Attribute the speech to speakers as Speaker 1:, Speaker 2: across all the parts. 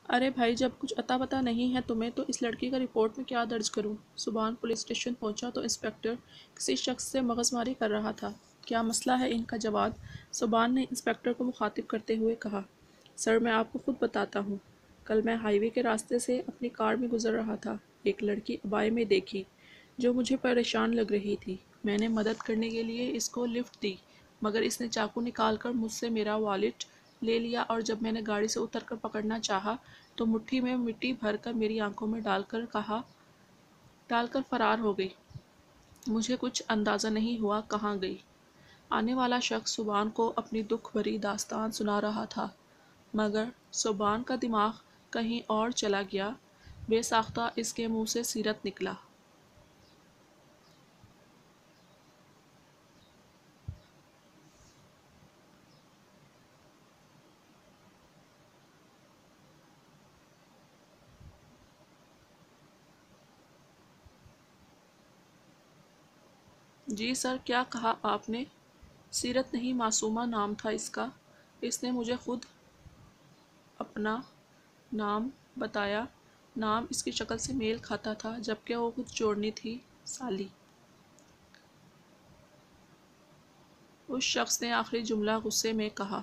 Speaker 1: ارے بھائی، جب کچھ اتا پتہ نہیں ہے تمہیں تو اس لڑکی کا رپورٹ میں کیا درج کروں؟ سبحان پولیس اسٹیشن پہنچا تو انسپکٹر کسی شخص سے مغز ماری کر رہا تھا۔ کیا مسئلہ ہے ان کا جواد؟ سبحان نے انسپکٹر کو مخاطب کرتے ہوئے کہا۔ سر، میں آپ کو خود بتاتا ہوں۔ کل میں ہائی وے کے راستے سے اپنی کار میں گزر رہا تھا۔ ایک لڑکی عبائے میں دیکھی جو مجھے پریشان لگ رہی تھی۔ میں نے مدد کرنے کے لیے اس کو لفٹ دی، مگر اس نے چاقو نکال کر مجھ سے میرا والیٹ لے لیا اور جب میں نے گاڑی سے اتر کر پکڑنا چاہا تو مٹھی میں مٹی بھر کر میری آنکھوں میں ڈال کر فرار ہو گئی۔ مجھے کچھ اندازہ نہیں ہوا کہاں گئی۔ آنے والا شخص سبحان کو اپنی دکھ بھری داستان سنا رہا تھا، مگر سبحان کا دماغ کہیں اور چلا گیا۔ بے ساختہ اس کے منہ سے سیرت نکلا۔ جی سر، کیا کہا آپ نے؟ سیرت نہیں، معصومہ نام تھا اس کا۔ اس نے مجھے خود اپنا نام بتایا۔ نام اس کی شکل سے میل کھاتا تھا، جبکہ وہ خود چورنی تھی، سالی۔ اس شخص نے آخری جملہ غصے میں کہا۔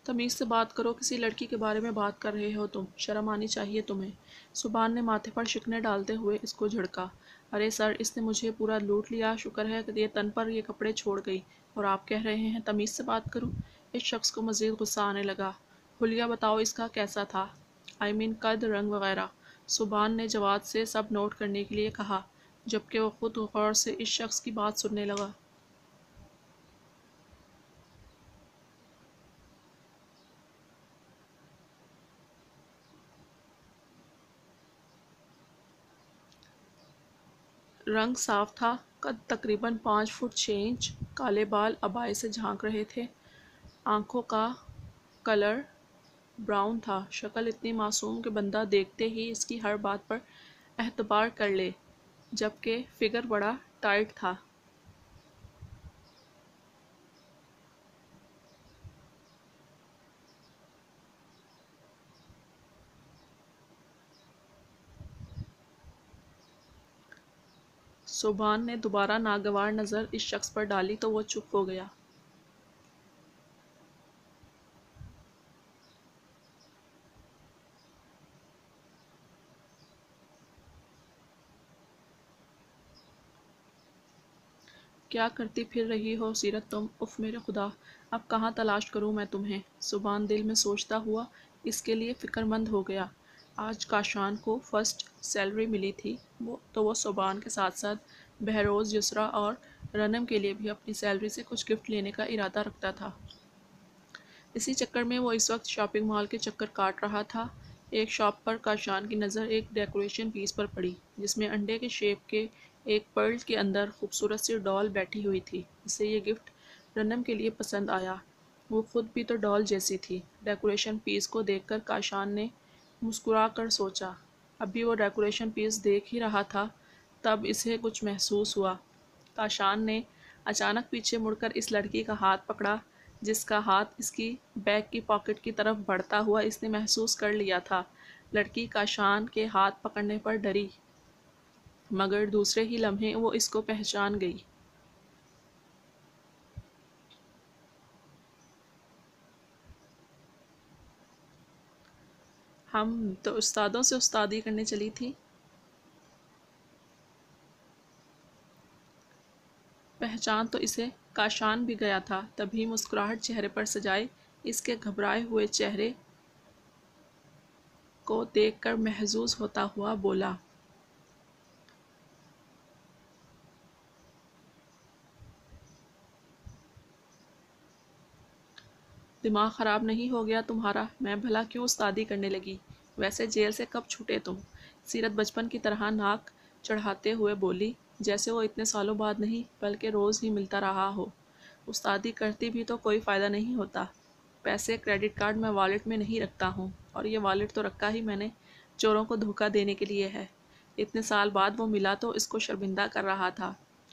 Speaker 1: تمیز سے بات کرو، کسی لڑکی کے بارے میں بات کر رہے ہو تم، شرم آنی چاہیے تمہیں۔ سبحان نے ماتھے پر شکنیں ڈالتے ہوئے اس کو جھڑکا۔ ارے سر، اس نے مجھے پورا لوٹ لیا، شکر ہے کہ یہ تن پر یہ کپڑے چھوڑ گئی، اور آپ کہہ رہے ہیں تمیز سے بات کروں؟ اس شخص کو مزید غصہ آنے لگا۔ حلیہ بتاؤ اس کا کیسا تھا؟ قد، رنگ وغیرہ؟ سبحان نے جواد سے سب نوٹ کرنے کے لیے کہا، جبکہ وہ خود غور سے اس شخص کی بات سننے لگا۔ رنگ صاف تھا، قد تقریباً 5 فٹ 6 انچ، کالے بال عبائے سے جھانک رہے تھے، آنکھوں کا کلر براؤن تھا، شکل اتنی معصوم کہ بندہ دیکھتے ہی اس کی ہر بات پر اعتبار کر لے، جبکہ فگر بڑا ٹائٹ تھا۔ سبحان نے دوبارہ ناگوار نظر اس شخص پر ڈالی تو وہ چپ ہو گیا۔ کیا کرتی پھر رہی ہو سیرت تم؟ اف میرے خدا، اب کہاں تلاش کروں میں تمہیں؟ سبحان دل میں سوچتا ہوا اس کے لیے فکر مند ہو گیا۔ آج کاشان کو فرسٹ سیلری ملی تھی، تو وہ سبحان کے ساتھ ساتھ بہروز، یسریٰ اور رنم کے لیے بھی اپنی سیلری سے کچھ گفٹ لینے کا ارادہ رکھتا تھا۔ اسی چکر میں وہ اس وقت شاپنگ مال کے چکر کاٹ رہا تھا۔ ایک شاپ پر کاشان کی نظر ایک ڈیکوریشن پیس پر پڑی، جس میں انڈے کے شیپ کے ایک پرل کے اندر خوبصورت سی ڈال بیٹھی ہوئی تھی۔ اسے یہ گفٹ رنم کے لیے پسند آیا۔ وہ خود بھی تو ڈال جیسی تھی۔ ڈیکوریشن پیس کو دیکھ کر کاشان نے مسکرا کر سوچا۔ ابھی وہ ڈیکوریشن پیس دیکھ ہی رہا تھا، تب اسے کچھ محسوس ہوا۔ کاشان نے اچانک پیچھے مڑ کر اس لڑکی کا ہاتھ پکڑا، جس کا ہاتھ اس کی بیگ کی پاکٹ کی طرف بڑھتا ہوا اس نے محسوس کر لیا تھا۔ لڑکی کاشان کے ہاتھ پکڑنے پر ڈری، مگر دوسرے ہی لمحے وہ اس کو پہچان گئی۔ ہم تو استادوں سے استادی کرنے چلی تھی۔ پہچان تو اسے کاشان بھی گیا تھا، تبھی مسکراہٹ چہرے پر سجائے اس کے گھبرائے ہوئے چہرے کو دیکھ کر محظوظ ہوتا ہوا بولا۔ دماغ خراب نہیں ہو گیا تمہارا؟ میں بھلا کیوں استادی کرنے لگی؟ ویسے جیل سے کب چھوٹے تم؟ سیرت بچپن کی طرح ناک چڑھاتے ہوئے بولی، جیسے وہ اتنے سالوں بعد نہیں بلکہ روز ہی ملتا رہا ہو۔ استادی کرتی بھی تو کوئی فائدہ نہیں ہوتا۔ پیسے کریڈٹ کارڈ میں والیٹ میں نہیں رکھتا ہوں، اور یہ والیٹ تو رکھا ہی میں نے چوروں کو دھوکہ دینے کے لیے ہے۔ اتنے سال بعد وہ ملا تو اس کو شرمندہ کر رہا تھا۔